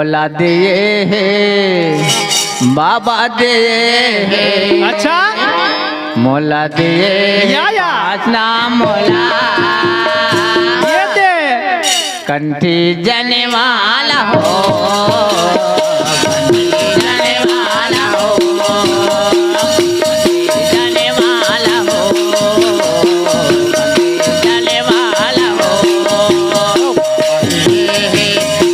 मौला दिए है बाबा दिए है। अच्छा मौला दिए या नाम मौला ये दे कंठी जने वाला हो, कंठी जने वाला हो, कंठी जने वाला हो, कंठी जने वाला हो।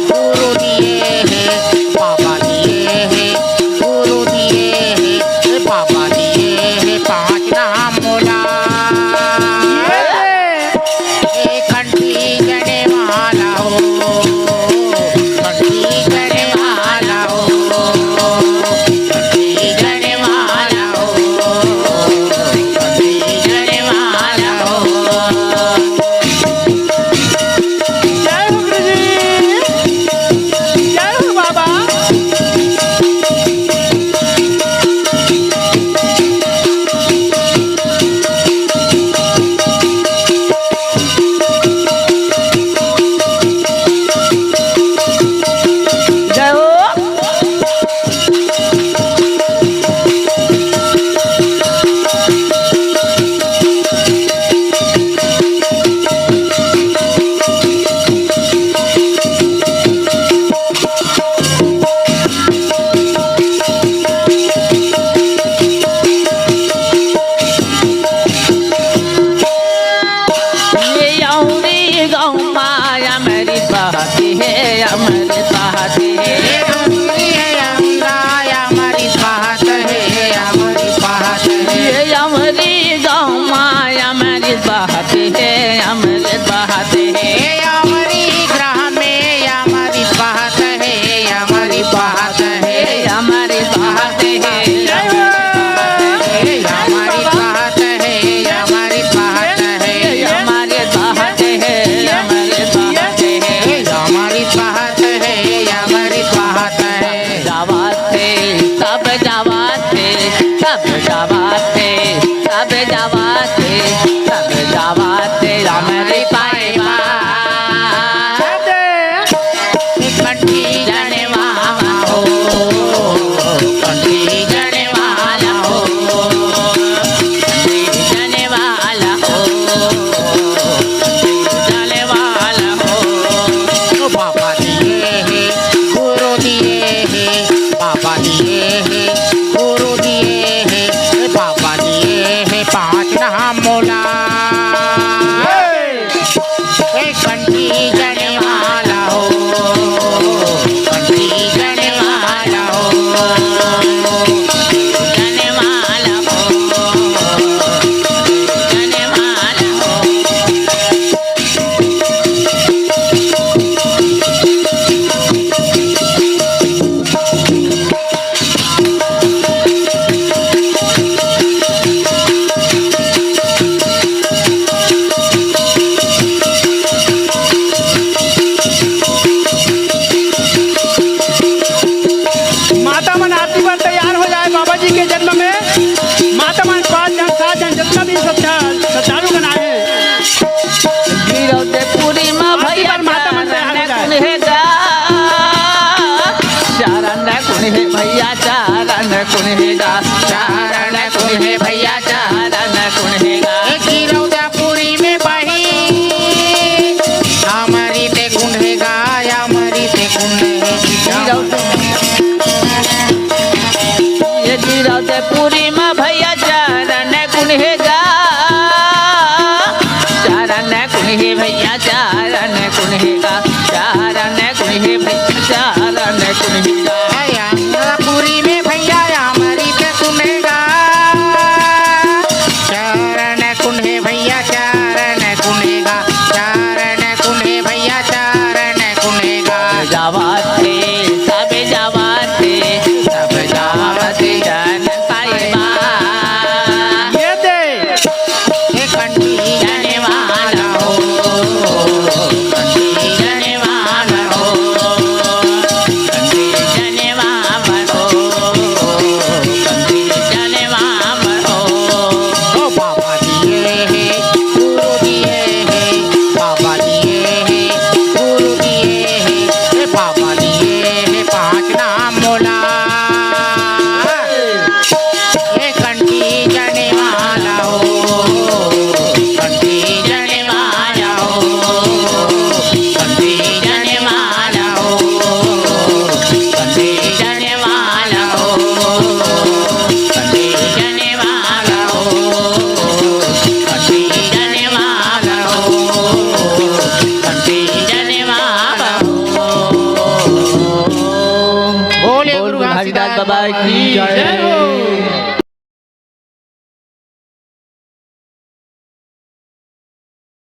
गुरु दिए हैं बाबा दिए हैं, गुरु दिए हैं बाबा दिए हैं, पांच नाम मौला कंठी जने वाला हो, कंठी जने वाला हो, कंठी जने वाला हो, कंठी जने वाला हो। जय हो गुरु जी, जय हो बाबा। जय हो ये यौरी गौ माया मेरी बहती है, अमरी बहती है। ये अमरी गौ माया मेरी बहती है, अमरी बहती है। हमारी बात है, हमारी बात है, हमारी बात है, हमारी बात है, हमारे बात है, हमारे बात है, हमारी बात है, हमारी बात है। जावात है, सब जावात है, सब जावात है, सब जावात है, सब जावात है, हमारे पाएबा कंठी जने वाला हो, कंठी जने वाला हो, जाने वाला हो, जाने वाला हो। बाबा दिए हैं गुरु दिए हैं, बाबा दिए हैं गुरु दिए हैं, बाबा दिए हैं पांच नाम मौला कंठी जने वाला हो, कंठी जने वाला हो, जाने वाला हो, जाने वाला हो। माता मन आरती पर तैयार हो जाए बाबा जी के जन्म में। माता मन 5 जन 7 जन जितना भी श्रद्धालु गण आए गिरौते पूरी माँ भैया माता मन तैयार हो जाए। कुन्हेगा चारण कुन्हे भैया चारण कुन्हेगा, चारण कुन्हे भैया चारण कुन्हेगा। गिरौदापुरी में बही हमारी ते कुंडेगा, हमारी ते कुंडेगा। ये गिरौते पूरी माँ भैया चारण कुन्हेगा, चारण कुन्हे भैया चारण कुन्हेगा, चारण कुन्हे भैया चारण कुन्हेगा। पूरी में भैया हमारी ते कुंडेगा, चारण कुंडे भैया चारण कुंडेगा, चारण कुंडे भैया चारण कुंडेगा। जावात थे, सब जावात थे, सब जावात थे, जान पाई बाबा की जय हो।